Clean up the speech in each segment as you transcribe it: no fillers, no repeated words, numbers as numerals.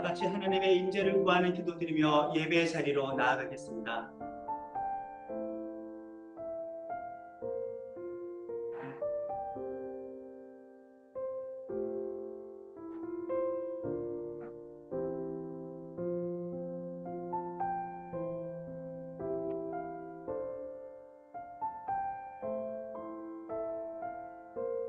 같이 하나님의 인재를 구하는 기도드리며 예배의 자리로 나아가겠습니다.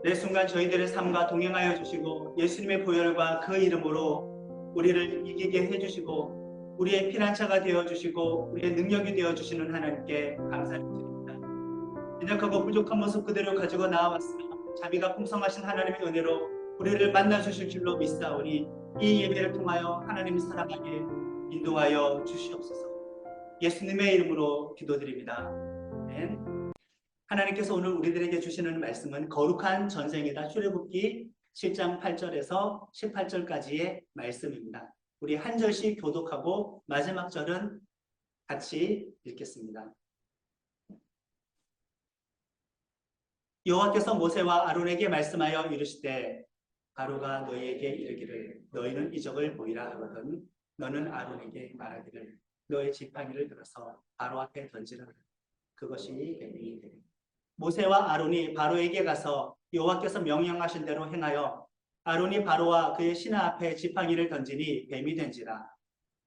매 순간 저희들의 삶과 동행하여 주시고 예수님의 보혈과 그 이름으로 우리를 이기게 해주시고 우리의 피난처가 되어주시고 우리의 능력이 되어주시는 하나님께 감사를 드립니다. 연약하고 부족한 모습 그대로 가지고 나와왔으나 자비가 풍성하신 하나님의 은혜로 우리를 만나주실 줄로 믿사오니 이 예배를 통하여 하나님을 사랑하게 인도하여 주시옵소서. 예수님의 이름으로 기도드립니다. 아멘. 하나님께서 오늘 우리들에게 주시는 말씀은 거룩한 전쟁이다. 출애굽기 7장 8절에서 18절까지의 말씀입니다. 우리 한 절씩 교독하고 마지막 절은 같이 읽겠습니다. 여호와께서 모세와 아론에게 말씀하여 이르시되 바로가 너희에게 이르기를 너희는 이적을 보이라 하거든 너는 아론에게 말하기를 너의 지팡이를 들어서 바로 앞에 던지라. 그것이 뱀이 되리라. 모세와 아론이 바로에게 가서 여호와께서 명령하신 대로 행하여 아론이 바로와 그의 신하 앞에 지팡이를 던지니 뱀이 된지라.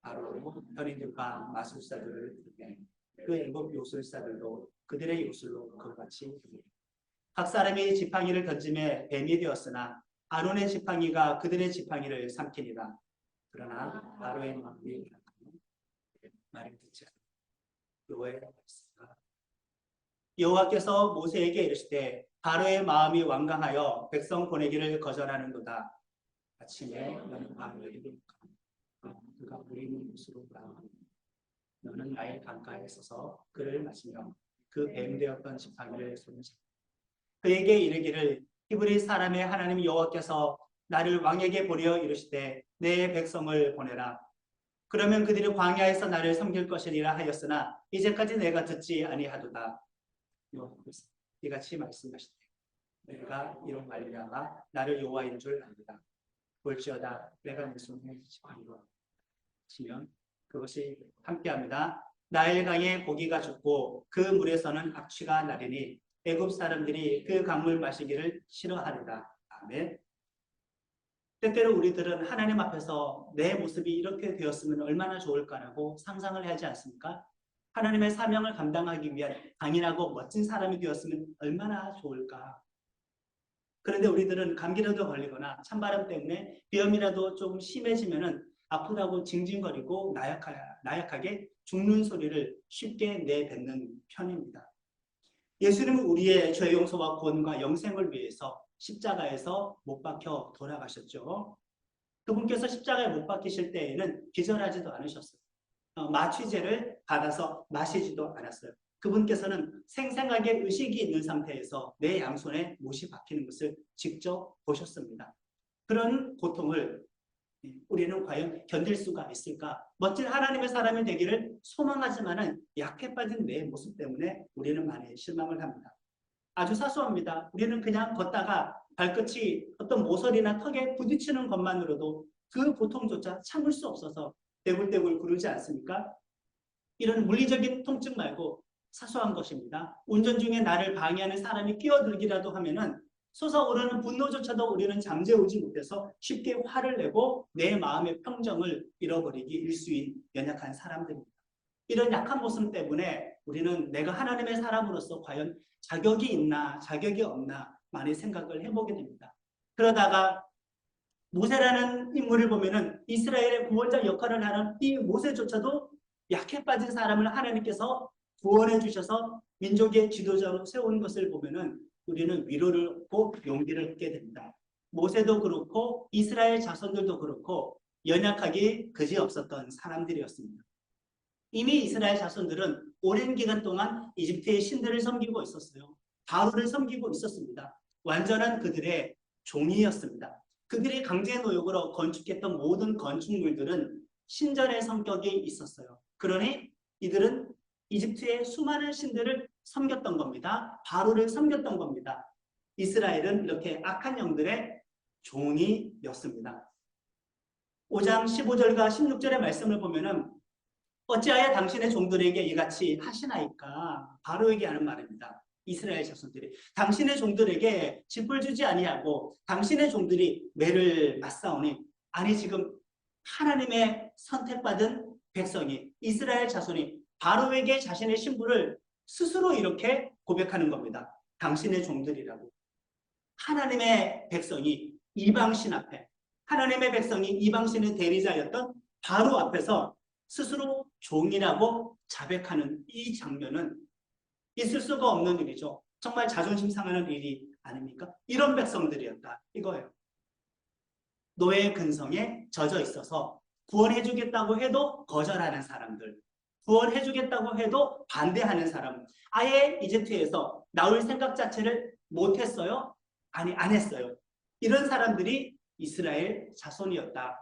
바로 현인들과 마술사들을 부르매 그 애굽 요술사들도 그들의 요술로 그같이 부르니 각 사람이 지팡이를 던짐에 뱀이 되었으나 아론의 지팡이가 그들의 지팡이를 삼키니라. 그러나 바로의 마음이 말을 듣지 않으니 여호와께서 모세에게 이르시되 바로의 마음이 완강하여 백성 보내기를 거절하는도다. 아침에 너는 바로에게 그가 우리는 곳으로 가라. 너는 나의 강가에 서서 그를 마시며 그 뱀 되었던 지팡이를 손에 잡고 그에게 이르기를 히브리 사람의 하나님 여호와께서 나를 왕에게 보내어 이르시되 내 백성을 보내라. 그러면 그들이 광야에서 나를 섬길 것이니라 하였으나 이제까지 내가 듣지 아니하도다. 여호와께서 이같이 말씀하시되 내가 이런 말미암아 나를 여호와인 줄 압니다. 볼지어다 내가 내 손에 지팡이로 치면 그것이 함께합니다. 나일 강에 고기가 죽고 그 물에서는 악취가 나리니 애굽 사람들이 그 강물 마시기를 싫어하리라. 아멘. 때때로 우리들은 하나님 앞에서 내 모습이 이렇게 되었으면 얼마나 좋을까라고 상상을 하지 않습니까? 하나님의 사명을 감당하기 위한 강인하고 멋진 사람이 되었으면 얼마나 좋을까. 그런데 우리들은 감기라도 걸리거나 찬바람 때문에 비염이라도 좀 심해지면은 아프다고 징징거리고 나약하게 죽는 소리를 쉽게 내뱉는 편입니다. 예수님은 우리의 죄 용서와 구원과 영생을 위해서 십자가에서 못 박혀 돌아가셨죠. 그분께서 십자가에 못 박히실 때에는 기절하지도 않으셨어요. 마취제를 받아서 마시지도 않았어요. 그분께서는 생생하게 의식이 있는 상태에서 내 양손에 못이 박히는 것을 직접 보셨습니다. 그런 고통을 우리는 과연 견딜 수가 있을까? 멋진 하나님의 사람이 되기를 소망하지만은 약해 빠진 내 모습 때문에 우리는 많이 실망을 합니다. 아주 사소합니다. 우리는 그냥 걷다가 발끝이 어떤 모서리나 턱에 부딪히는 것만으로도 그 고통조차 참을 수 없어서 떼굴떼굴 구르지 않습니까? 이런 물리적인 통증 말고 사소한 것입니다. 운전 중에 나를 방해하는 사람이 끼어들기라도 하면은 솟아오르는 분노조차도 우리는 잠재우지 못해서 쉽게 화를 내고 내 마음의 평정을 잃어버리기 일수인 연약한 사람들입니다. 이런 약한 모습 때문에 우리는 내가 하나님의 사람으로서 과연 자격이 있나 자격이 없나 많이 생각을 해보게 됩니다. 그러다가 모세라는 인물을 보면은 이스라엘의 구원자 역할을 하는 이 모세조차도 약해 빠진 사람을 하나님께서 구원해 주셔서 민족의 지도자로 세운 것을 보면은 우리는 위로를 얻고 용기를 얻게 됩니다. 모세도 그렇고 이스라엘 자손들도 그렇고 연약하기 그지없었던 사람들이었습니다. 이미 이스라엘 자손들은 오랜 기간 동안 이집트의 신들을 섬기고 있었어요. 바로를 섬기고 있었습니다. 완전한 그들의 종이었습니다. 그들이 강제 노역으로 건축했던 모든 건축물들은 신전의 성격이 있었어요. 그러니 이들은 이집트의 수많은 신들을 섬겼던 겁니다. 바로를 섬겼던 겁니다. 이스라엘은 이렇게 악한 영들의 종이었습니다. 5장 15절과 16절의 말씀을 보면은 어찌하여 당신의 종들에게 이같이 하시나이까? 바로에게 하는 말입니다. 이스라엘 자손들이 당신의 종들에게 짚을 주지 아니하고 당신의 종들이 매를 맞사오니, 아니 지금 하나님의 선택받은 백성이, 이스라엘 자손이 바로에게 자신의 신분을 스스로 이렇게 고백하는 겁니다. 당신의 종들이라고. 하나님의 백성이 이방신 앞에, 하나님의 백성이 이방신의 대리자였던 바로 앞에서 스스로 종이라고 자백하는 이 장면은 있을 수가 없는 일이죠. 정말 자존심 상하는 일이 아닙니까? 이런 백성들이었다 이거예요. 노예 근성에 젖어 있어서 구원해주겠다고 해도 거절하는 사람들, 구원해주겠다고 해도 반대하는 사람, 아예 이집트에서 나올 생각 자체를 못했어요? 아니, 안 했어요. 이런 사람들이 이스라엘 자손이었다.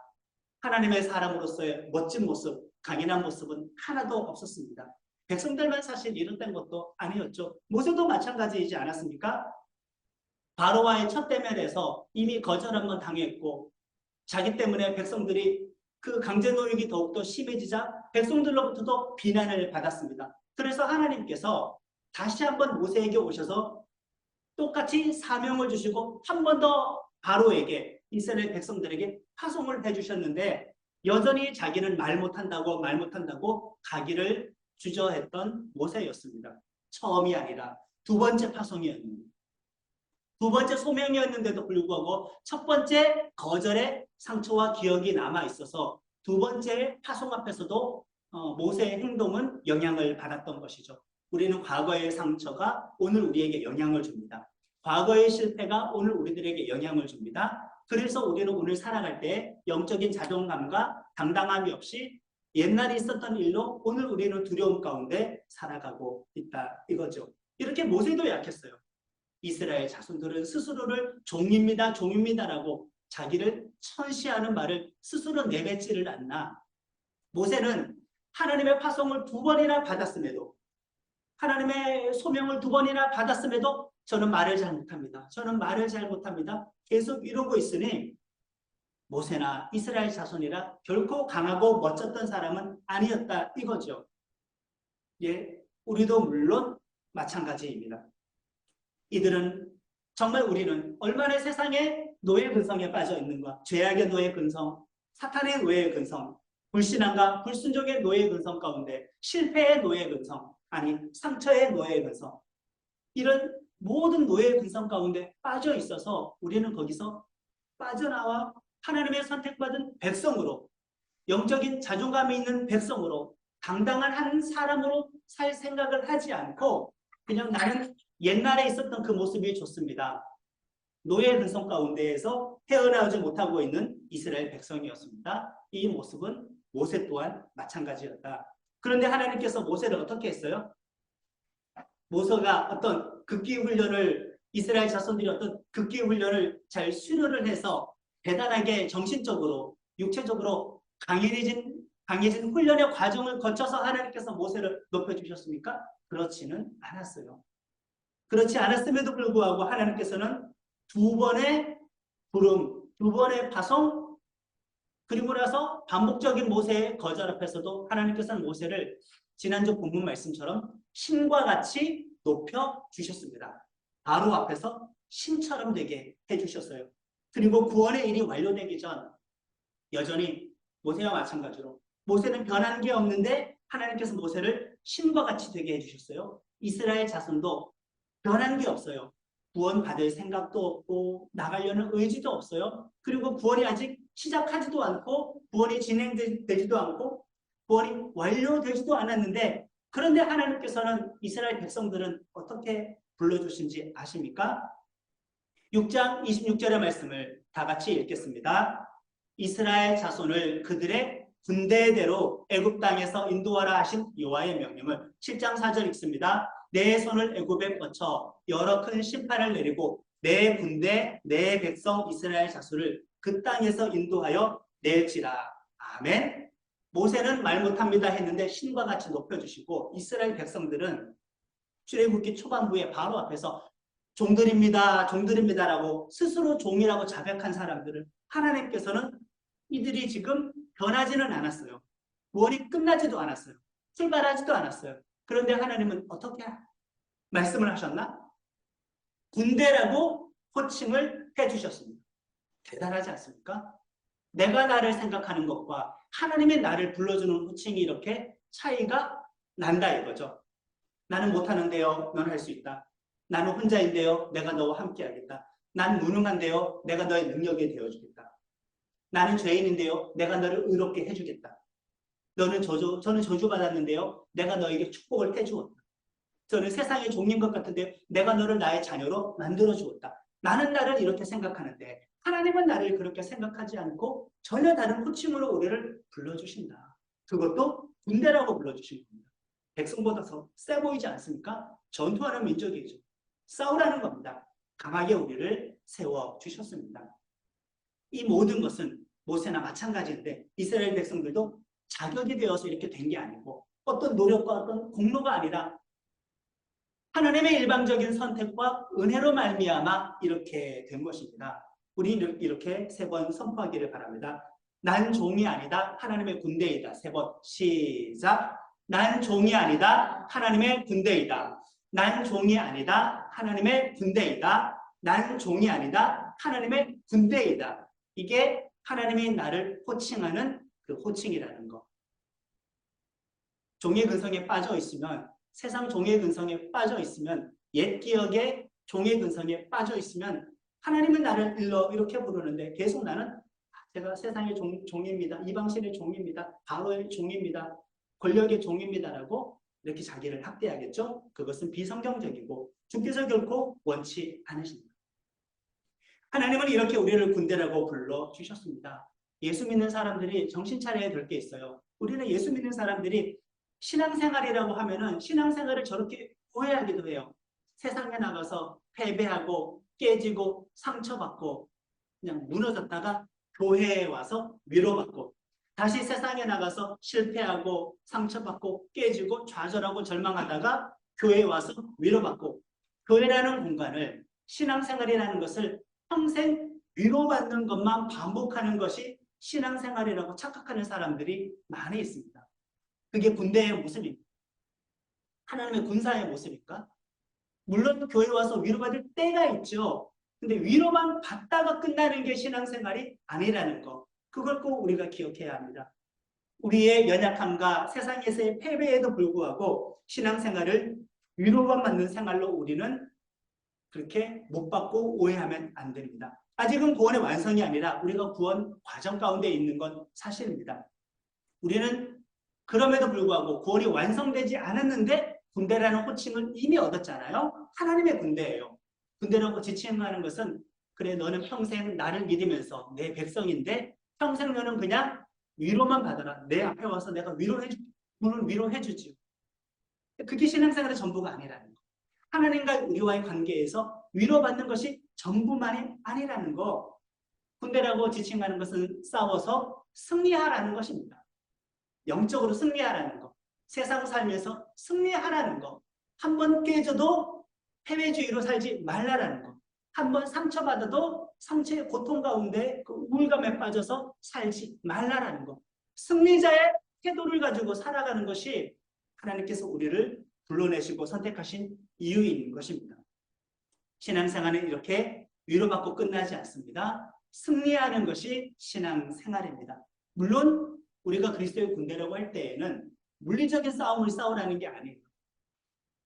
하나님의 사람으로서의 멋진 모습, 강인한 모습은 하나도 없었습니다. 백성들만 사실 이런 것도 아니었죠. 모세도 마찬가지이지 않았습니까? 바로와의 첫 대면에서 이미 거절 한번 당했고, 자기 때문에 백성들이 그 강제노역이 더욱더 심해지자 백성들로부터도 비난을 받았습니다. 그래서 하나님께서 다시 한번 모세에게 오셔서 똑같이 사명을 주시고 한 번 더 바로에게, 이스라엘 백성들에게 파송을 해주셨는데, 여전히 자기는 말 못한다고 가기를 주저했던 모세였습니다. 처음이 아니라 두 번째 파송이었는데, 두 번째 소명이었는데도 불구하고 첫 번째 거절의 상처와 기억이 남아 있어서 두 번째 파송 앞에서도 모세의 행동은 영향을 받았던 것이죠. 우리는 과거의 상처가 오늘 우리에게 영향을 줍니다. 과거의 실패가 오늘 우리들에게 영향을 줍니다. 그래서 우리는 오늘 살아갈 때 영적인 자존감과 당당함이 없이 옛날에 있었던 일로 오늘 우리는 두려움 가운데 살아가고 있다 이거죠. 이렇게 모세도 약했어요. 이스라엘 자손들은 스스로를 종입니다라고 자기를 천시하는 말을 스스로 내뱉지를 않나. 모세는 하나님의 파송을 두 번이나 받았음에도, 하나님의 소명을 두 번이나 받았음에도 저는 말을 잘 못합니다. 계속 이러고 있으니 모세나 이스라엘 자손이라 결코 강하고 멋졌던 사람은 아니었다 이거죠. 예, 우리도 물론 마찬가지입니다. 이들은, 정말 우리는 얼마나 세상에 노예 근성에 빠져 있는가. 죄악의 노예 근성, 사탄의 노예 근성, 불신앙과 불순종의 노예 근성 가운데 실패의 노예 근성, 아니 상처의 노예 근성, 이런 모든 노예 근성 가운데 빠져 있어서 우리는 거기서 빠져나와 하나님의 선택받은 백성으로, 영적인 자존감이 있는 백성으로, 당당한 한 사람으로 살 생각을 하지 않고 그냥 나는 옛날에 있었던 그 모습이 좋습니다. 노예 근성 가운데에서 헤어나오지 못하고 있는 이스라엘 백성이었습니다. 이 모습은 모세 또한 마찬가지였다. 그런데 하나님께서 모세를 어떻게 했어요? 모세가 어떤 극기 훈련을, 이스라엘 자손들이 어떤 극기 훈련을 잘 수료를 해서 대단하게 정신적으로, 육체적으로 강해진 훈련의 과정을 거쳐서 하나님께서 모세를 높여주셨습니까? 그렇지는 않았어요. 그렇지 않았음에도 불구하고 하나님께서는 두 번의 부름, 두 번의 파송, 그리고 나서 반복적인 모세의 거절 앞에서도 하나님께서는 모세를 지난주 본문 말씀처럼 신과 같이 높여주셨습니다. 바로 앞에서 신처럼 되게 해주셨어요. 그리고 구원의 일이 완료되기 전 여전히 모세와 마찬가지로 모세는 변한 게 없는데 하나님께서 모세를 신과 같이 되게 해주셨어요. 이스라엘 자손도 변한 게 없어요. 구원받을 생각도 없고 나가려는 의지도 없어요. 그리고 구원이 아직 시작하지도 않고 구원이 진행되지도 않고 구원이 완료되지도 않았는데, 그런데 하나님께서는 이스라엘 백성들은 어떻게 불러주신지 아십니까? 6장 26절의 말씀을 다 같이 읽겠습니다. 이스라엘 자손을 그들의 군대대로 애굽 땅에서 인도하라 하신 여호와의 명령을 7장 4절 읽습니다. 내 손을 애굽에 뻗쳐 여러 큰 심판을 내리고 내 군대 내 백성 이스라엘 자손을 그 땅에서 인도하여 낼지라. 아멘. 모세는 말 못합니다 했는데 신과 같이 높여주시고, 이스라엘 백성들은 출애굽기 초반부에 바로 앞에서 종들입니다라고 스스로 종이라고 자백한 사람들을 하나님께서는 이들이 지금 변하지는 않았어요. 구원이 끝나지도 않았어요. 출발하지도 않았어요. 그런데 하나님은 어떻게 말씀을 하셨나? 군대라고 호칭을 해주셨습니다. 대단하지 않습니까? 내가 나를 생각하는 것과 하나님의 나를 불러주는 호칭이 이렇게 차이가 난다 이거죠. 나는 못하는데요. 넌 할 수 있다. 나는 혼자인데요. 내가 너와 함께 하겠다. 난 무능한데요. 내가 너의 능력이 되어주겠다. 나는 죄인인데요. 내가 너를 의롭게 해주겠다. 저는 저주받았는데요. 내가 너에게 축복을 해주었다. 저는 세상의 종인 것 같은데 내가 너를 나의 자녀로 만들어 주었다. 나는 나를 이렇게 생각하는데 하나님은 나를 그렇게 생각하지 않고 전혀 다른 호칭으로 우리를 불러주신다. 그것도 군대라고 불러주신 겁니다. 백성보다 더 세 보이지 않습니까? 전투하는 민족이죠. 싸우라는 겁니다. 강하게 우리를 세워주셨습니다. 이 모든 것은 모세나 마찬가지인데 이스라엘 백성들도 자격이 되어서 이렇게 된 게 아니고 어떤 노력과 어떤 공로가 아니라 하나님의 일방적인 선택과 은혜로 말미암아 이렇게 된 것입니다. 우리 이렇게 세 번 선포하기를 바랍니다. 난 종이 아니다. 하나님의 군대이다. 세 번 시작. 난 종이 아니다. 하나님의 군대이다. 난 종이 아니다. 하나님의 군대이다. 난 종이 아니다. 하나님의 군대이다. 이게 하나님이 나를 호칭하는 그 호칭이라는 것. 종의 근성에 빠져 있으면 세상 종의 근성에 빠져 있으면 옛 기억에 종의 근성에 빠져 있으면 하나님은 나를 일러 이렇게 부르는데 계속 나는 제가 세상의 종입니다. 이방신의 종입니다. 바로의 종입니다. 권력의 종입니다라고 이렇게 자기를 학대하겠죠. 그것은 비성경적이고 주께서 결코 원치 않으십니다. 하나님은 이렇게 우리를 군대라고 불러주셨습니다. 예수 믿는 사람들이 정신 차려야 될 게 있어요. 우리는 예수 믿는 사람들이 신앙생활이라고 하면은 신앙생활을 저렇게 오해하기도 해요. 세상에 나가서 패배하고 깨지고 상처받고 그냥 무너졌다가 교회에 와서 위로받고 다시 세상에 나가서 실패하고 상처받고 깨지고 좌절하고 절망하다가 교회에 와서 위로받고 교회라는 공간을 신앙생활이라는 것을 평생 위로받는 것만 반복하는 것이 신앙생활이라고 착각하는 사람들이 많이 있습니다. 그게 군대의 모습입니다. 하나님의 군사의 모습인가? 물론 교회 와서 위로받을 때가 있죠. 근데 위로만 받다가 끝나는 게 신앙생활이 아니라는 거. 그걸 꼭 우리가 기억해야 합니다. 우리의 연약함과 세상에서의 패배에도 불구하고 신앙생활을 위로만 받는 생활로 우리는 그렇게 못 받고 오해하면 안 됩니다. 아직은 구원의 완성이 아니라 우리가 구원 과정 가운데 있는 건 사실입니다. 우리는 그럼에도 불구하고 구원이 완성되지 않았는데 군대라는 호칭을 이미 얻었잖아요. 하나님의 군대예요. 군대라고 지칭하는 것은 그래 너는 평생 나를 믿으면서 내 백성인데 평생 너는 그냥 위로만 받아라. 내 앞에 와서 내가 물론 위로해주지. 그게 신앙생활의 전부가 아니라는 거. 하나님과 우리와의 관계에서 위로받는 것이 전부만이 아니라는 거. 군대라고 지칭하는 것은 싸워서 승리하라는 것입니다. 영적으로 승리하라는 거. 세상 삶에서 승리하라는 거. 한 번 깨져도 패배주의로 살지 말라라는 거. 한 번 상처받아도 상처의 고통 가운데 그 우울감에 빠져서 살지 말라라는 거. 승리자의 태도를 가지고 살아가는 것이 하나님께서 우리를 불러내시고 선택하신 이유인 것입니다. 신앙생활은 이렇게 위로받고 끝나지 않습니다. 승리하는 것이 신앙생활입니다. 물론 우리가 그리스도의 군대라고 할 때에는 물리적인 싸움을 싸우라는 게 아니에요.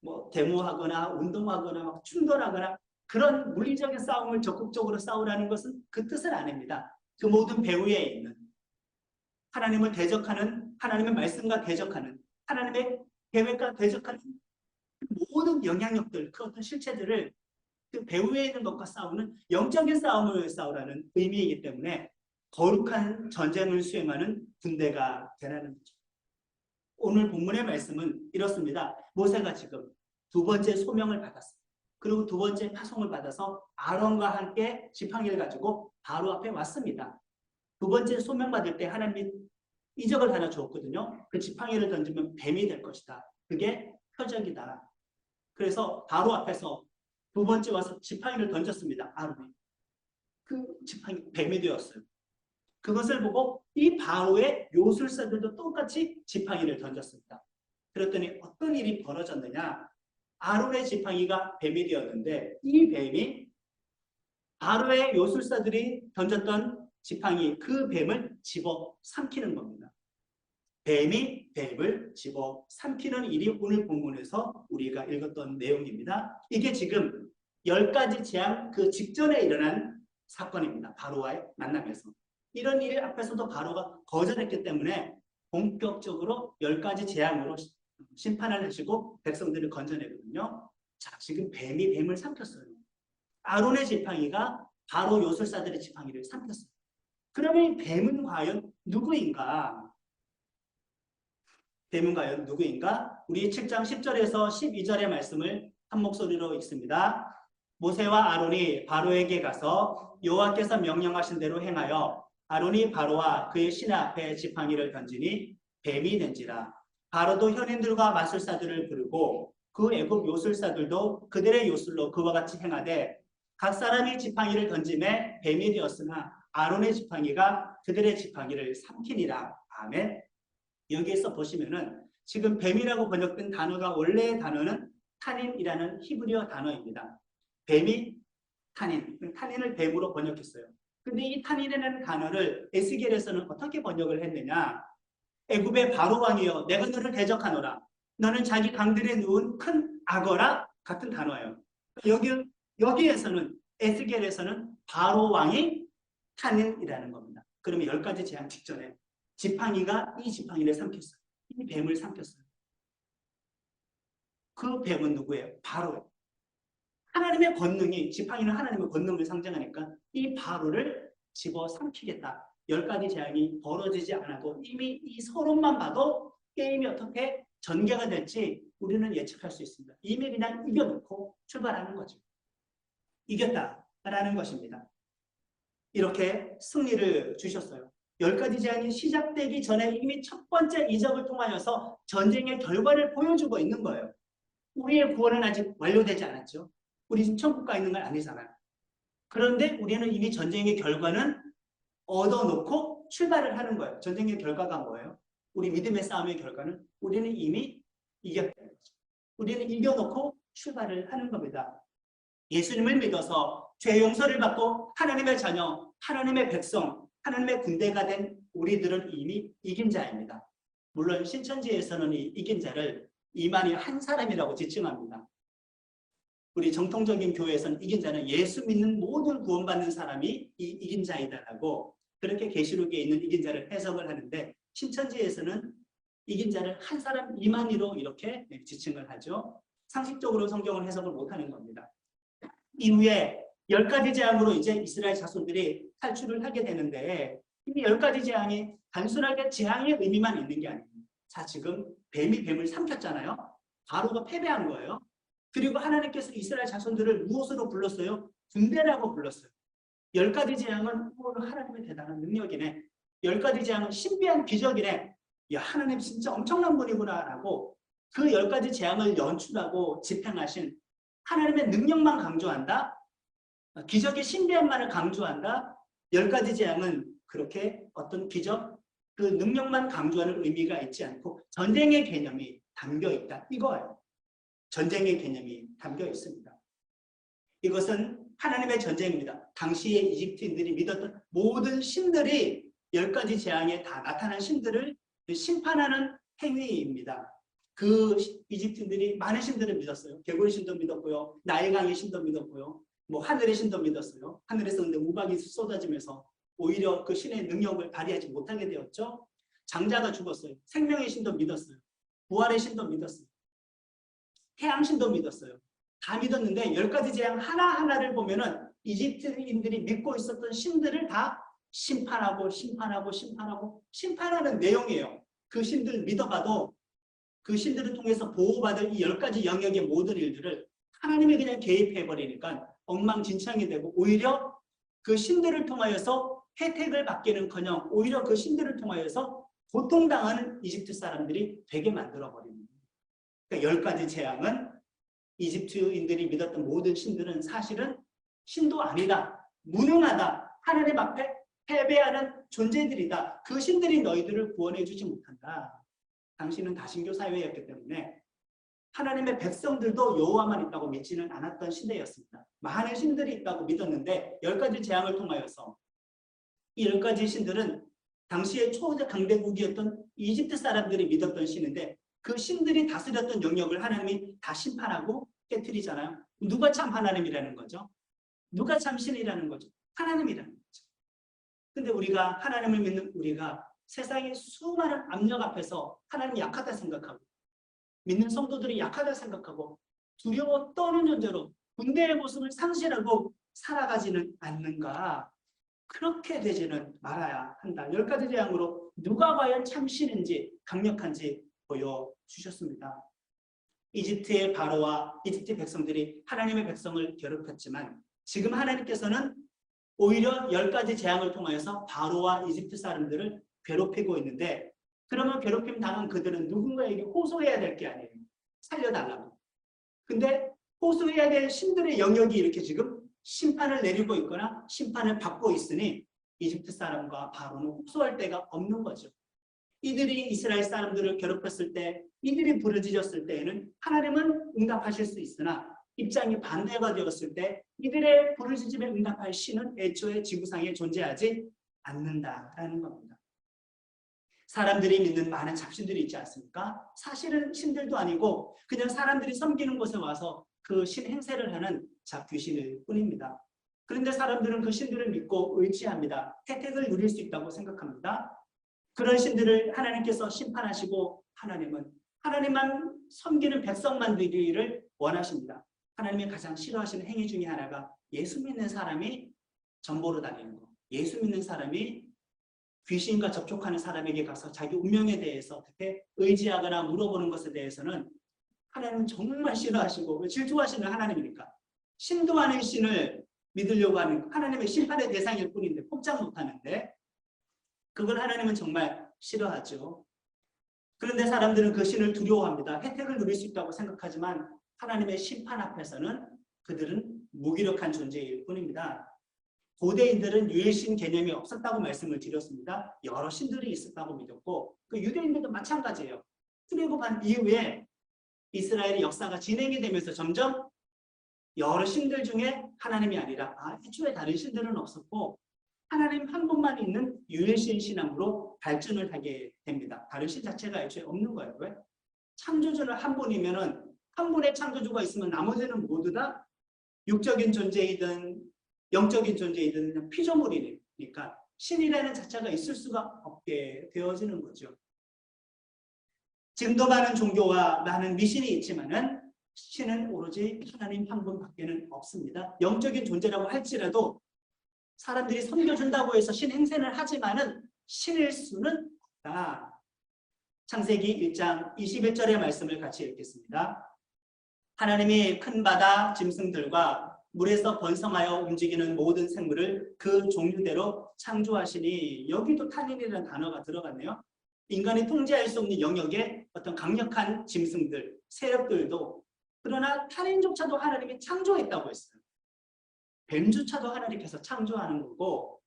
뭐 데모하거나 운동하거나 막 충돌하거나 그런 물리적인 싸움을 적극적으로 싸우라는 것은 그 뜻은 아닙니다. 그 모든 배후에 있는 하나님을 대적하는 하나님의 말씀과 대적하는 하나님의 계획과 대적하는 모든 영향력들 그 어떤 실체들을 그 배후에 있는 것과 싸우는 영적인 싸움을 싸우라는 의미이기 때문에 거룩한 전쟁을 수행하는 군대가 되라는 거죠. 오늘 본문의 말씀은 이렇습니다. 모세가 지금 두 번째 소명을 받았어요. 그리고 두 번째 파송을 받아서 아론과 함께 지팡이를 가지고 바로 앞에 왔습니다. 두 번째 소명 받을 때 하나님이 이적을 하나 주었거든요. 그 지팡이를 던지면 뱀이 될 것이다. 그게 표적이다. 그래서 바로 앞에서 두 번째 와서 지팡이를 던졌습니다. 아론이. 그 지팡이 뱀이 되었어요. 그것을 보고 이 바로의 요술사들도 똑같이 지팡이를 던졌습니다. 그랬더니 어떤 일이 벌어졌느냐? 아론의 지팡이가 뱀이 되었는데 이 뱀이 바로의 요술사들이 던졌던 지팡이 그 뱀을 집어 삼키는 겁니다. 뱀이 뱀을 집어 삼키는 일이 오늘 본문에서 우리가 읽었던 내용입니다. 이게 지금 10가지 재앙 그 직전에 일어난 사건입니다. 바로와의 만남에서. 이런 일 앞에서도 바로가 거절했기 때문에 본격적으로 10가지 재앙으로 심판을 하시고 백성들을 건져내거든요. 자, 지금 뱀이 뱀을 삼켰어요. 아론의 지팡이가 바로 요술사들의 지팡이를 삼켰어요. 그러면 뱀은 과연 누구인가? 뱀은 과연 누구인가? 우리 7장 10절에서 12절의 말씀을 한 목소리로 읽습니다. 모세와 아론이 바로에게 가서 여호와께서 명령하신 대로 행하여 아론이 바로와 그의 신하 앞에 지팡이를 던지니 뱀이 된지라. 바로도 현인들과 마술사들을 부르고 그 애굽 요술사들도 그들의 요술로 그와 같이 행하되 각 사람이 지팡이를 던짐에 뱀이 되었으나 아론의 지팡이가 그들의 지팡이를 삼키니라. 아멘. 여기에서 보시면은 지금 뱀이라고 번역된 단어가 원래의 단어는 탄인이라는 히브리어 단어입니다. 뱀이 탄인을 뱀으로 번역했어요. 근데 이 탄인이라는 단어를 에스겔에서는 어떻게 번역을 했느냐? 애굽의 바로 왕이여 내가 너를 대적하노라. 너는 자기 강들에 누운 큰 악어라 같은 단어예요. 여기에서는 에스겔에서는 바로 왕이 탄인이라는 겁니다. 그러면 10가지 재앙 직전에 지팡이가 이 지팡이를 삼켰어요. 이 뱀을 삼켰어요. 그 뱀은 누구예요? 바로예요. 하나님의 권능이, 지팡이는 하나님의 권능을 상징하니까 이 바로를 집어 삼키겠다. 10가지 재앙이 벌어지지 않아도 이미 이 서론만 봐도 게임이 어떻게 전개가 될지 우리는 예측할 수 있습니다. 이미 그냥 이겨놓고 출발하는 거죠. 이겼다라는 것입니다. 이렇게 승리를 주셨어요. 10가지 재앙이 시작되기 전에 이미 첫 번째 이적을 통하여서 전쟁의 결과를 보여주고 있는 거예요. 우리의 구원은 아직 완료되지 않았죠. 우리 지금 천국 가 있는 건 아니잖아요. 그런데 우리는 이미 전쟁의 결과는 얻어놓고 출발을 하는 거예요. 전쟁의 결과가 뭐예요? 우리 믿음의 싸움의 결과는 우리는 이미 이겼다는 거죠. 우리는 이겨놓고 출발을 하는 겁니다. 예수님을 믿어서 죄 용서를 받고 하나님의 자녀, 하나님의 백성, 하나님의 군대가 된 우리들은 이미 이긴 자입니다. 물론 신천지에서는 이 이긴 자를 이만희 한 사람이라고 지칭합니다. 우리 정통적인 교회에서는 이긴 자는 예수 믿는 모든 구원받는 사람이 이 이긴 자이다라고 그렇게 계시록에 있는 이긴 자를 해석을 하는데 신천지에서는 이긴 자를 한 사람 이만희로 이렇게 지칭을 하죠. 상식적으로 성경을 해석을 못하는 겁니다. 이후에 10가지 재앙으로 이제 이스라엘 자손들이 탈출을 하게 되는데 이미 10가지 재앙이 단순하게 재앙의 의미만 있는 게 아닙니다. 자, 지금 뱀이 뱀을 삼켰잖아요. 바로가 패배한 거예요. 그리고 하나님께서 이스라엘 자손들을 무엇으로 불렀어요? 군대라고 불렀어요. 10가지 재앙은 하나님의 대단한 능력이네. 10가지 재앙은 신비한 기적이네. 야, 하나님 진짜 엄청난 분이구나 라고 그 10가지 재앙을 연출하고 집행하신 하나님의 능력만 강조한다. 기적의 신비함만을 강조한다. 10가지 재앙은 그렇게 어떤 기적, 그 능력만 강조하는 의미가 있지 않고 전쟁의 개념이 담겨 있다. 이거예요. 전쟁의 개념이 담겨 있습니다. 이것은 하나님의 전쟁입니다. 당시에 이집트인들이 믿었던 모든 신들이 10가지 재앙에 다 나타난 신들을 심판하는 행위입니다. 그 이집트인들이 많은 신들을 믿었어요. 개구리 신도 믿었고요. 나일강의 신도 믿었고요. 뭐 하늘의 신도 믿었어요. 하늘에서 근데 우박이 쏟아지면서 오히려 그 신의 능력을 발휘하지 못하게 되었죠. 장자가 죽었어요. 생명의 신도 믿었어요. 부활의 신도 믿었어요. 태양신도 믿었어요. 다 믿었는데 10가지 재앙 하나하나를 보면은 이집트인들이 믿고 있었던 신들을 다 심판하는 내용이에요. 그 신들 믿어봐도 그 신들을 통해서 보호받을 이 10가지 영역의 모든 일들을 하나님이 그냥 개입해버리니까 엉망진창이 되고 오히려 그 신들을 통하여서 혜택을 받기는커녕 오히려 그 신들을 통하여서 고통당하는 이집트 사람들이 되게 만들어버립니다. 그러니까 10가지 재앙은 이집트인들이 믿었던 모든 신들은 사실은 신도 아니다. 무능하다. 하나님 앞에 패배하는 존재들이다. 그 신들이 너희들을 구원해 주지 못한다. 당신은 다신교 사회였기 때문에 하나님의 백성들도 여호와만 있다고 믿지는 않았던 시대였습니다. 많은 신들이 있다고 믿었는데 10가지 재앙을 통하여서 이 10가지 신들은 당시의 초대 강대국이었던 이집트 사람들이 믿었던 신인데 그 신들이 다스렸던 영역을 하나님이 다 심판하고 깨트리잖아요. 누가 참 하나님이라는 거죠? 누가 참 신이라는 거죠? 하나님이라는 거죠. 근데 우리가 하나님을 믿는 우리가 세상의 수많은 압력 앞에서 하나님이 약하다 생각하고 믿는 성도들이 약하다 생각하고 두려워 떠는 존재로 군대의 모습을 상실하고 살아가지는 않는가? 그렇게 되지는 말아야 한다. 10가지 재앙으로 누가 과연 참신인지 강력한지 보여주셨습니다. 이집트의 바로와 이집트 백성들이 하나님의 백성을 괴롭혔지만 지금 하나님께서는 오히려 10가지 재앙을 통하여서 바로와 이집트 사람들을 괴롭히고 있는데 그러면 괴롭힘 당한 그들은 누군가에게 호소해야 될 게 아니에요. 살려달라고. 근데 호소해야 될 신들의 영역이 이렇게 지금 심판을 내리고 있거나 심판을 받고 있으니 이집트 사람과 바로는 호소할 데가 없는 거죠. 이들이 이스라엘 사람들을 괴롭혔을 때, 이들이 부르짖었을 때에는 하나님은 응답하실 수 있으나 입장이 반대가 되었을 때 이들의 부르짖음에 응답할 신은 애초에 지구상에 존재하지 않는다라는 겁니다. 사람들이 믿는 많은 잡신들이 있지 않습니까? 사실은 신들도 아니고 그냥 사람들이 섬기는 곳에 와서 그 신 행세를 하는 잡귀신일 뿐입니다. 그런데 사람들은 그 신들을 믿고 의지합니다. 혜택을 누릴 수 있다고 생각합니다. 그런 신들을 하나님께서 심판하시고 하나님만 섬기는 백성만 되기를 원하십니다. 하나님이 가장 싫어하시는 행위 중에 하나가 예수 믿는 사람이 전보로 다니는 거. 예수 믿는 사람이 귀신과 접촉하는 사람에게 가서 자기 운명에 대해서 어떻게 의지하거나 물어보는 것에 대해서는 하나님은 정말 싫어하시고 질투하시는 하나님이니까 신도 아닌 신을 믿으려고 하는 하나님의 심판의 대상일 뿐인데 꼼짝 못하는데 그걸 하나님은 정말 싫어하죠. 그런데 사람들은 그 신을 두려워합니다. 혜택을 누릴 수 있다고 생각하지만 하나님의 심판 앞에서는 그들은 무기력한 존재일 뿐입니다. 고대인들은 유일신 개념이 없었다고 말씀을 드렸습니다. 여러 신들이 있었다고 믿었고 그 유대인들도 마찬가지예요. 출애굽한 이후에 이스라엘의 역사가 진행이 되면서 점점 여러 신들 중에 하나님이 아니라 애초에 다른 신들은 없었고 하나님 한 분만 있는 유일신 신앙으로 발전을 하게 됩니다. 다른 신 자체가 애초에 없는 거예요. 왜? 창조주는 한 분이면은 한 분의 창조주가 있으면 나머지는 모두 다 육적인 존재이든 영적인 존재이든 그냥 피조물이니까 신이라는 자체가 있을 수가 없게 되어지는 거죠. 지금도 많은 종교와 많은 미신이 있지만은 신은 오로지 하나님 한 분밖에는 없습니다. 영적인 존재라고 할지라도 사람들이 섬겨준다고 해서 신 행세를 하지만은 신일 수는 없다. 창세기 1장 21절의 말씀을 같이 읽겠습니다. 하나님이 큰 바다 짐승들과 물에서 번성하여 움직이는 모든 생물을 그 종류대로 창조하시니 여기도 탄인이라는 단어가 들어갔네요. 인간이 통제할 수 없는 영역에 어떤 강력한 짐승들, 세력들도 그러나 탄인조차도 하나님이 창조했다고 했어요. 뱀조차도 하나님께서 창조하는 거고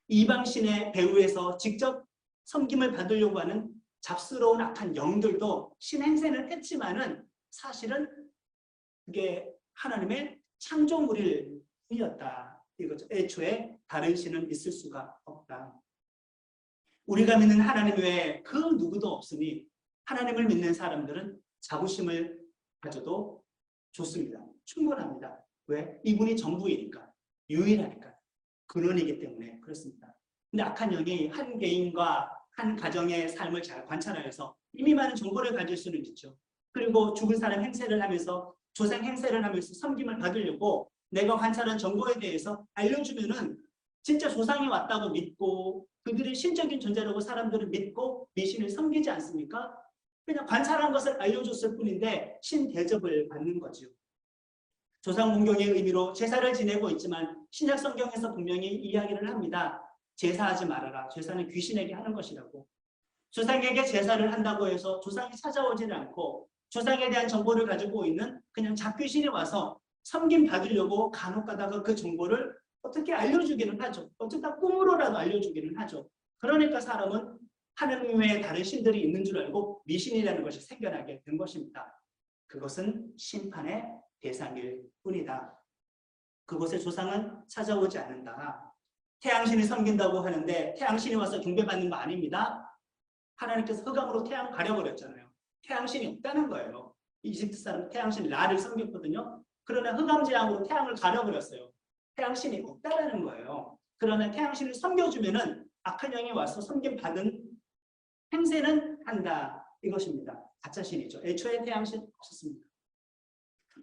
이방신의 배후에서 직접 섬김을 받으려고 하는 잡스러운 악한 영들도 신행세는 했지만은 사실은 그게 하나님의 창조물일 뿐이었다. 이거죠. 애초에 다른 신은 있을 수가 없다. 우리가 믿는 하나님 외에 그 누구도 없으니 하나님을 믿는 사람들은 자부심을 가져도 좋습니다. 충분합니다. 왜? 이분이 전부이니까. 유일하니까. 근원이기 때문에 그렇습니다. 근데 악한 영이 한 개인과 한 가정의 삶을 잘 관찰하여서 이미 많은 정보를 가질 수는 있죠. 그리고 죽은 사람 행세를 하면서 조상 행세를 하면서 섬김을 받으려고 내가 관찰한 정보에 대해서 알려주면은 진짜 조상이 왔다고 믿고 그들의 신적인 존재라고 사람들은 믿고 미신을 섬기지 않습니까? 그냥 관찰한 것을 알려줬을 뿐인데 신대접을 받는 거죠. 조상 공경의 의미로 제사를 지내고 있지만 신약 성경에서 분명히 이야기를 합니다. 제사하지 말아라. 제사는 귀신에게 하는 것이라고. 조상에게 제사를 한다고 해서 조상이 찾아오지는 않고 조상에 대한 정보를 가지고 있는 그냥 잡귀신이 와서 섬김 받으려고 간혹 가다가 그 정보를 어떻게 알려주기는 하죠. 어쩌다 꿈으로라도 알려주기는 하죠. 그러니까 사람은 하나님 외에 다른 신들이 있는 줄 알고 미신이라는 것이 생겨나게 된 것입니다. 그것은 심판의 대상일 뿐이다. 그곳의 조상은 찾아오지 않는다. 태양신이 섬긴다고 하는데 태양신이 와서 경배받는 거 아닙니다. 하나님께서 흑암으로 태양 가려버렸잖아요. 태양신이 없다는 거예요. 이집트 사람 태양신 라를 섬겼거든요. 그러나 흑암재앙으로 태양을 가려버렸어요. 태양신이 없다는 거예요. 그러나 태양신을 섬겨주면은 악한 영이 와서 섬김받은 행세는 한다. 이것입니다. 가짜신이죠. 애초에 태양신 없었습니다.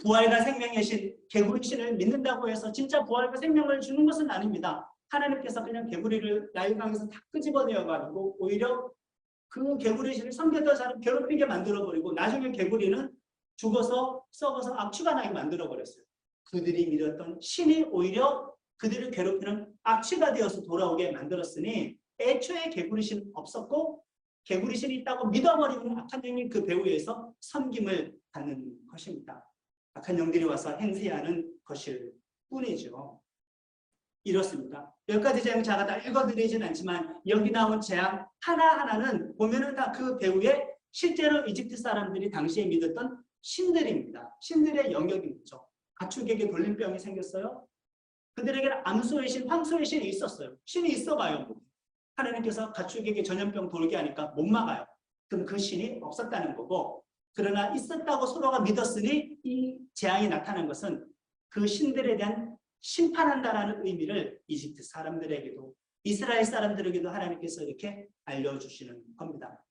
부활과 생명의 신, 개구리 신을 믿는다고 해서 진짜 부활과 생명을 주는 것은 아닙니다. 하나님께서 그냥 개구리를 나일강에서 다 끄집어내어가지고 오히려 그 개구리 신을 섬겼던 사람 괴롭히게 만들어버리고 나중에 개구리는 죽어서 썩어서 악취가 나게 만들어버렸어요. 그들이 믿었던 신이 오히려 그들을 괴롭히는 악취가 되어서 돌아오게 만들었으니 애초에 개구리 신 없었고 개구리 신이 있다고 믿어버리면 악한 영이 그 배후에서 섬김을 받는 것입니다. 악한 영들이 와서 행세하는 것일 뿐이죠. 이렇습니다. 10가지 재앙 제가 다 읽어드리진 않지만 여기 나온 재앙 하나하나는 보면은 다 그 배후에 실제로 이집트 사람들이 당시에 믿었던 신들입니다. 신들의 영역이죠. 가축에게 돌림병이 생겼어요. 그들에게는 암소의 신, 황소의 신이 있었어요. 신이 있어봐요. 하나님께서 가축에게 전염병 돌게 하니까 못 막아요. 그럼 그 신이 없었다는 거고, 그러나 있었다고 서로가 믿었으니 이 재앙이 나타난 것은 그 신들에 대한 심판한다라는 의미를 이집트 사람들에게도 이스라엘 사람들에게도 하나님께서 이렇게 알려주시는 겁니다.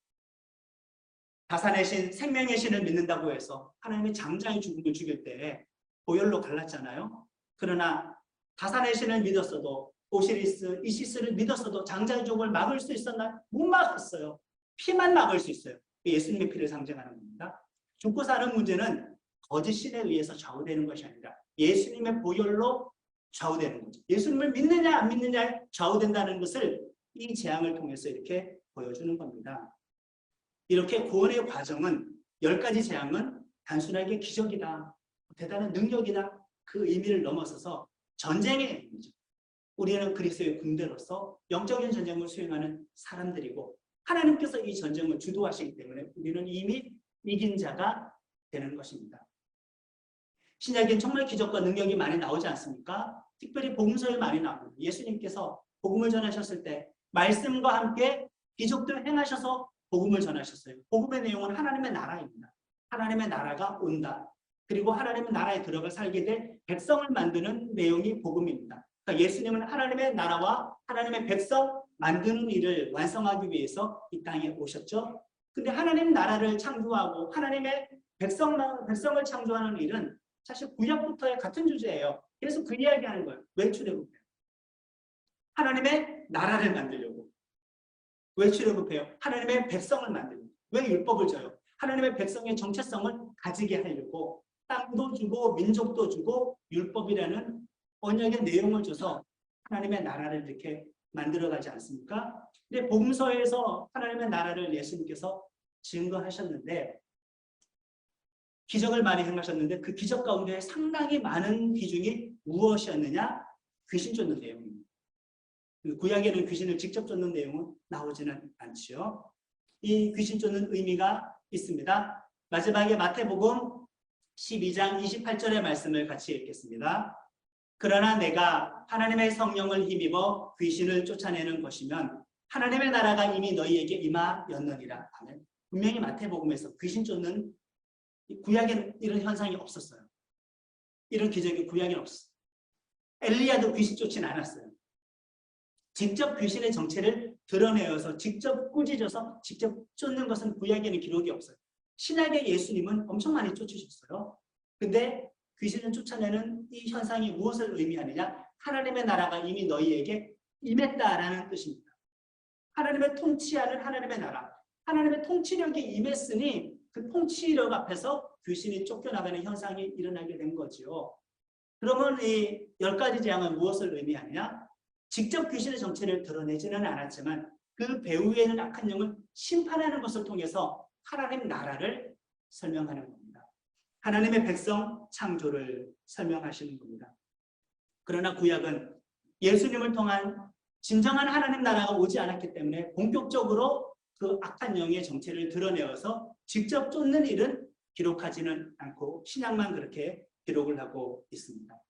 다산의 신, 생명의 신을 믿는다고 해서 하나님의 장자의 죽음을 죽일 때 보혈로 갈랐잖아요. 그러나 다산의 신을 믿었어도 오시리스, 이시스를 믿었어도 장자의 죽음을 막을 수 있었나? 못 막았어요. 피만 막을 수 있어요. 예수님의 피를 상징하는 겁니다. 죽고 사는 문제는 거짓 신에 의해서 좌우되는 것이 아니라 예수님의 보혈로 좌우되는 거죠. 예수님을 믿느냐 안 믿느냐에 좌우된다는 것을 이 재앙을 통해서 이렇게 보여주는 겁니다. 이렇게 구원의 과정은 10가지 재앙은 단순하게 기적이다, 대단한 능력이다, 그 의미를 넘어서서 전쟁의 의미죠. 우리는 그리스도의 군대로서 영적인 전쟁을 수행하는 사람들이고 하나님께서 이 전쟁을 주도하시기 때문에 우리는 이미 이긴 자가 되는 것입니다. 신약엔 정말 기적과 능력이 많이 나오지 않습니까? 특별히 복음서에 많이 나옵니다. 예수님께서 복음을 전하셨을 때 말씀과 함께 기적도 행하셔서 복음을 전하셨어요. 복음의 내용은 하나님의 나라입니다. 하나님의 나라가 온다. 그리고 하나님의 나라에 들어가 살게 될 백성을 만드는 내용이 복음입니다. 그러니까 예수님은 하나님의 나라와 하나님의 백성 만드는 일을 완성하기 위해서 이 땅에 오셨죠. 근데 하나님 나라를 창조하고 하나님의 백성을 창조하는 일은 사실 구약부터의 같은 주제예요. 그래서 그 이야기하는 거예요. 왜 출애굽해요? 하나님의 나라를 만들려고. 왜 출애굽해요? 하나님의 백성을 만들려고. 왜 율법을 줘요? 하나님의 백성의 정체성을 가지게 하려고. 땅도 주고 민족도 주고 율법이라는 언약의 내용을 줘서 하나님의 나라를 이렇게 만들어가지 않습니까? 근데 복음서에서 하나님의 나라를 예수님께서 증거하셨는데 기적을 많이 행하셨는데 그 기적 가운데 상당히 많은 비중이 무엇이었느냐? 귀신 쫓는 내용입니다. 구약에는 귀신을 직접 쫓는 내용은 나오지는 않지요. 이 귀신 쫓는 의미가 있습니다. 마지막에 마태복음 12장 28절의 말씀을 같이 읽겠습니다. 그러나 내가 하나님의 성령을 힘입어 귀신을 쫓아내는 것이면 하나님의 나라가 이미 너희에게 임하였느니라. 아멘. 분명히 마태복음에서 귀신 쫓는 구약에는 이런 현상이 없었어요. 이런 기적이 구약에는 없었어요. 엘리야도 귀신 쫓진 않았어요. 직접 귀신의 정체를 드러내어서 직접 꾸짖어서 직접 쫓는 것은 구약에는 기록이 없어요. 신약의 예수님은 엄청 많이 쫓으셨어요. 근데 귀신을 쫓아내는 이 현상이 무엇을 의미하느냐? 하나님의 나라가 이미 너희에게 임했다라는 뜻입니다. 하나님의 통치하는 하나님의 나라, 하나님의 통치력이 임했으니 그 통치력 앞에서 귀신이 쫓겨나가는 현상이 일어나게 된 거지요. 그러면 이 10가지 재앙은 무엇을 의미하느냐? 직접 귀신의 정체를 드러내지는 않았지만 그 배후에 있는 악한 영을 심판하는 것을 통해서 하나님 나라를 설명하는 겁니다. 하나님의 백성 창조를 설명하시는 겁니다. 그러나 구약은 예수님을 통한 진정한 하나님 나라가 오지 않았기 때문에 본격적으로 그 악한 영의 정체를 드러내어서 직접 쫓는 일은 기록하지는 않고 신약만 그렇게 기록을 하고 있습니다.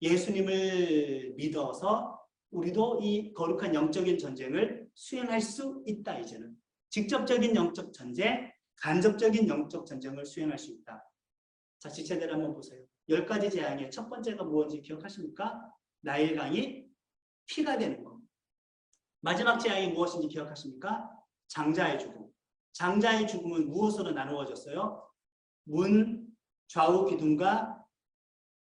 예수님을 믿어서 우리도 이 거룩한 영적인 전쟁을 수행할 수 있다. 이제는 직접적인 영적 전쟁, 간접적인 영적 전쟁을 수행할 수 있다. 자, 지체들 한번 보세요. 10가지 재앙의 첫 번째가 무엇인지 기억하십니까? 나일강이 피가 되는 것. 마지막 재앙이 무엇인지 기억하십니까? 장자의 죽음. 장자의 죽음은 무엇으로 나누어졌어요? 문 좌우 기둥과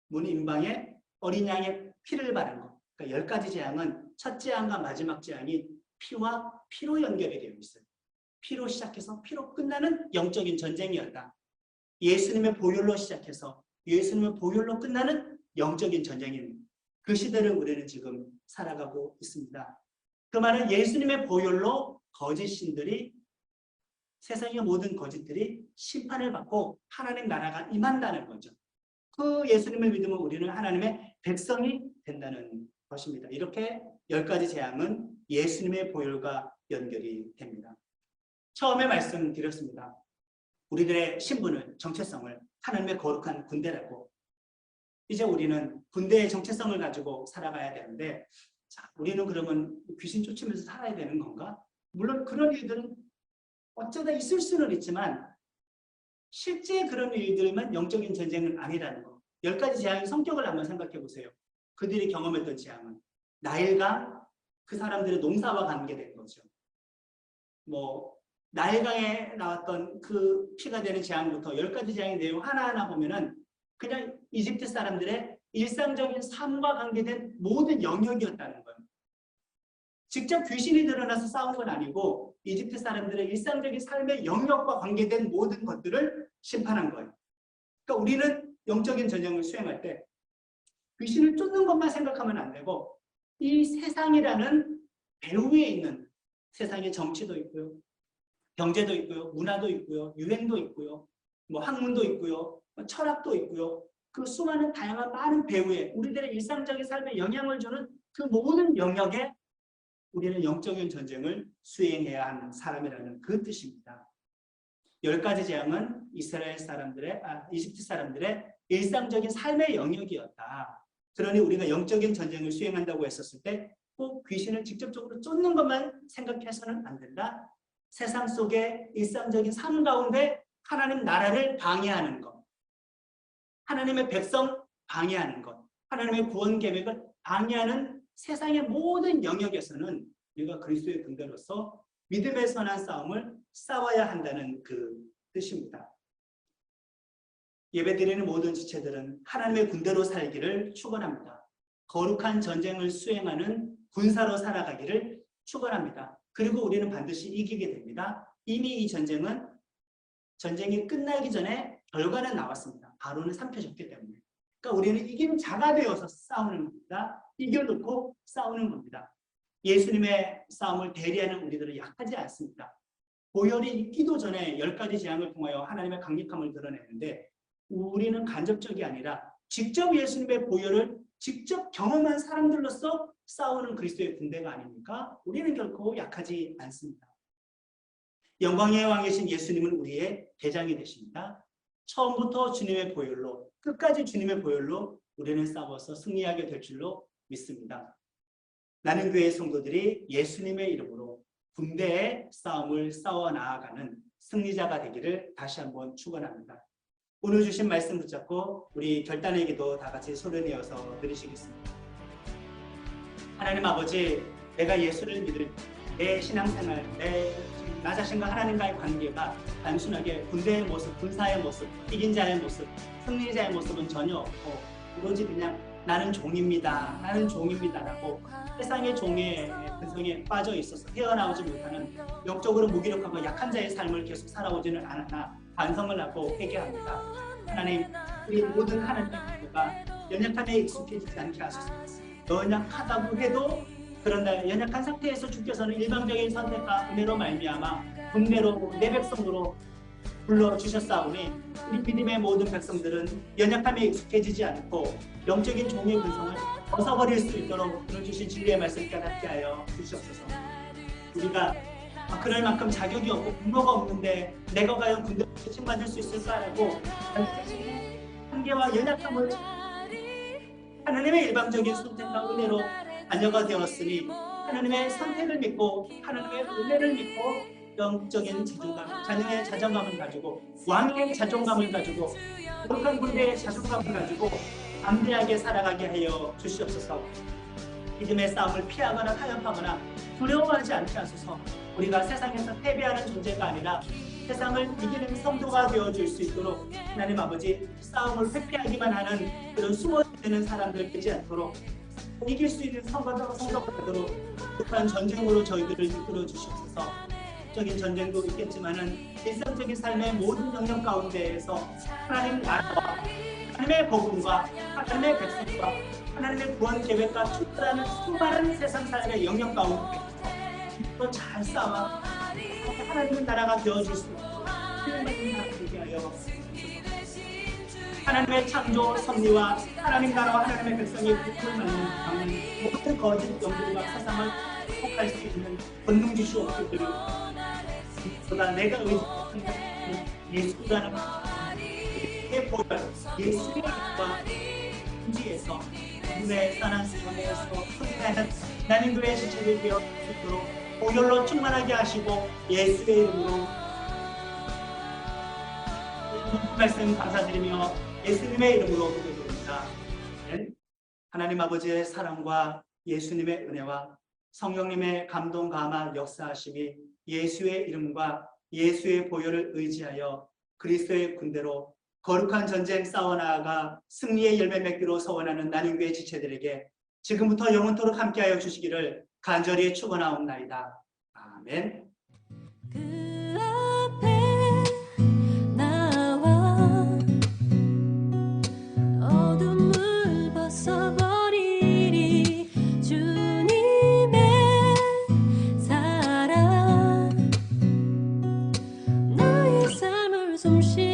문 인방에 어린 양의 피를 바른 것. 그러니까 10가지 재앙은 첫 재앙과 마지막 재앙이 피와 피로 연결이 되어 있어요. 피로 시작해서 피로 끝나는 영적인 전쟁이었다. 예수님의 보혈로 시작해서 예수님의 보혈로 끝나는 영적인 전쟁입니다. 그 시대를 우리는 지금 살아가고 있습니다. 그 말은 예수님의 보혈로 거짓 신들이, 세상의 모든 거짓들이 심판을 받고 하나님 나라가 임한다는 거죠. 그 예수님을 믿으면 우리는 하나님의 백성이 된다는 것입니다. 이렇게 10가지 재앙은 예수님의 보혈과 연결이 됩니다. 처음에 말씀드렸습니다. 우리들의 신분을, 정체성을 하나님의 거룩한 군대라고. 이제 우리는 군대의 정체성을 가지고 살아가야 되는데, 자, 우리는 그러면 귀신 쫓으면서 살아야 되는 건가? 물론 그런 일들은 어쩌다 있을 수는 있지만 실제 그런 일들만 영적인 전쟁은 아니라는 거. 10가지 재앙의 성격을 한번 생각해 보세요. 그들이 경험했던 재앙은 나일강, 그 사람들의 농사와 관계된 거죠. 나일강에 나왔던 그 피가 되는 재앙부터 10가지 재앙의 내용 하나하나 보면은 그냥 이집트 사람들의 일상적인 삶과 관계된 모든 영역이었다는 거예요. 직접 귀신이 드러나서 싸운 건 아니고 이집트 사람들의 일상적인 삶의 영역과 관계된 모든 것들을 심판한 거예요. 그러니까 우리는 영적인 전쟁을 수행할 때 귀신을 쫓는 것만 생각하면 안 되고 이 세상이라는 배후에 있는 세상의 정치도 있고요. 경제도 있고요. 문화도 있고요. 유행도 있고요. 학문도 있고요. 철학도 있고요. 그 수많은 다양한 많은 배후에 우리들의 일상적인 삶에 영향을 주는 그 모든 영역에 우리는 영적인 전쟁을 수행해야 하는 사람이라는 그 뜻입니다. 10가지 재앙은 이집트 사람들의 일상적인 삶의 영역이었다. 그러니 우리가 영적인 전쟁을 수행한다고 했었을 때 꼭 귀신을 직접적으로 쫓는 것만 생각해서는 안 된다. 세상 속의 일상적인 삶 가운데 하나님 나라를 방해하는 것, 하나님의 백성 방해하는 것, 하나님의 구원 계획을 방해하는 세상의 모든 영역에서는 우리가 그리스도의 군대로서 믿음의 선한 싸움을 싸워야 한다는 그 뜻입니다. 예배드리는 모든 지체들은 하나님의 군대로 살기를 축원합니다. 거룩한 전쟁을 수행하는 군사로 살아가기를 축원합니다. 그리고 우리는 반드시 이기게 됩니다. 이미 이 전쟁이 끝나기 전에 결과는 나왔습니다. 바로는 삼켜졌기 때문에. 그러니까 우리는 이기는 자가 되어서 싸우는 겁니다. 이겨놓고 싸우는 겁니다. 예수님의 싸움을 대리하는 우리들은 약하지 않습니다. 보혈이 있기도 전에 10가지 재앙을 통하여 하나님의 강력함을 드러내는데 우리는 간접적이 아니라 직접 예수님의 보혈을 직접 경험한 사람들로서 싸우는 그리스도의 군대가 아닙니까? 우리는 결코 약하지 않습니다. 영광의 왕이신 예수님은 우리의 대장이 되십니다. 처음부터 주님의 보혈로 끝까지 주님의 보혈로 우리는 싸워서 승리하게 될 줄로 믿습니다. 나는 교회의 성도들이 예수님의 이름으로 군대의 싸움을 싸워 나아가는 승리자가 되기를 다시 한번 축원합니다. 오늘 주신 말씀 붙잡고 우리 결단의 기도 다 같이 소리내어서 드리시겠습니다. 하나님 아버지, 내가 예수를 믿을 내 신앙생활, 나 자신과 하나님과의 관계가 단순하게 군대의 모습, 군사의 모습, 이긴 자의 모습, 승리자의 모습은 전혀 없고 오로지 그냥 나는 종입니다. 나는 종입니다라고 세상의 종의 근성에 빠져 있어서 헤어나오지 못하는 영적으로 무기력하고 약한 자의 삶을 계속 살아오지는 않았나 반성을 하고 회개합니다. 하나님, 우리 모든 하나님의 기도가 연약함에 익숙해지지 않게 하소서. 연약하다고 해도 그런데 연약한 상태에서 주께서는 일방적인 선택과 은혜로 말미암아 군대로 내 백성으로 불러주셨사오니 우리 믿음의 모든 백성들은 연약함에 익숙해지지 않고 영적인 종의 근성을 벗어버릴 수 있도록 들어주신 진리의 말씀 깨닫게 하여 주시옵소서. 우리가 그럴 만큼 자격이 없고 분노가 없는데 내가 과연 군대를 칭받을 수 있을까라고 한계와 연약함을 하나님의 일방적인 선택과 은혜로 자녀가 되었으니 하나님의 선택을 믿고 하나님의 은혜를 믿고 영적인 자존감, 자녀의 자존감을 가지고 왕의 자존감을 가지고 거룩한 군대의 자존감을 가지고 담대하게 살아가게 하여 주시옵소서. 믿음의 싸움을 피하거나 타협하거나 두려워하지 않게 하소서. 우리가 세상에서 패배하는 존재가 아니라 세상을 이기는 성도가 되어줄 수 있도록 하나님 아버지 싸움을 회피하기만 하는 그런 숨어있는 사람들 되지 않도록 이길 수 있는 성도가 되도록 북한 전쟁으로 저희들을 이끌어 주시옵소서. 적인 전쟁도 있겠지만은 일상적인 삶의 모든 영역 가운데에서 하나님 나라와 하나님의 복음과 하나님의 백성과 하나님의 구원 계획과 충분한 수많은 세상 삶의 영역 가운데 또 잘 싸워 하나님의 나라가 되어질 수 있도록 하나님의 나라가 되게 하여 하나님의 창조 섭리와 하나님 나라와 하나님의 백성이 복을 맞는 모든 거짓 영들과 사상을 회복할 수 있는 권능 주시옵소서. 보다 내가 의지하는 예수라는 내 보혈 예수의 이름과 인지에서 눈에 산한 수원에서 소리나는 나는 교회 지체를 되어 있도록 보혈로 충만하게 하시고 예수의 이름으로 말씀 감사드리며 예수님의 이름으로 기도드립니다. 하나님 아버지의 사랑과 예수님의 은혜와 성령님의 감동 감화 역사하심이 예수의 이름과 예수의 보혈을 의지하여 그리스도의 군대로 거룩한 전쟁 싸워나아가 승리의 열매 맺기로 서원하는 나눔교회 지체들에게 지금부터 영원토록 함께하여 주시기를 간절히 축원하옵나이다. 아멘. 그 앞에 나와 어둠을 벗어버리리 주님의 사랑 나의 삶을 숨쉬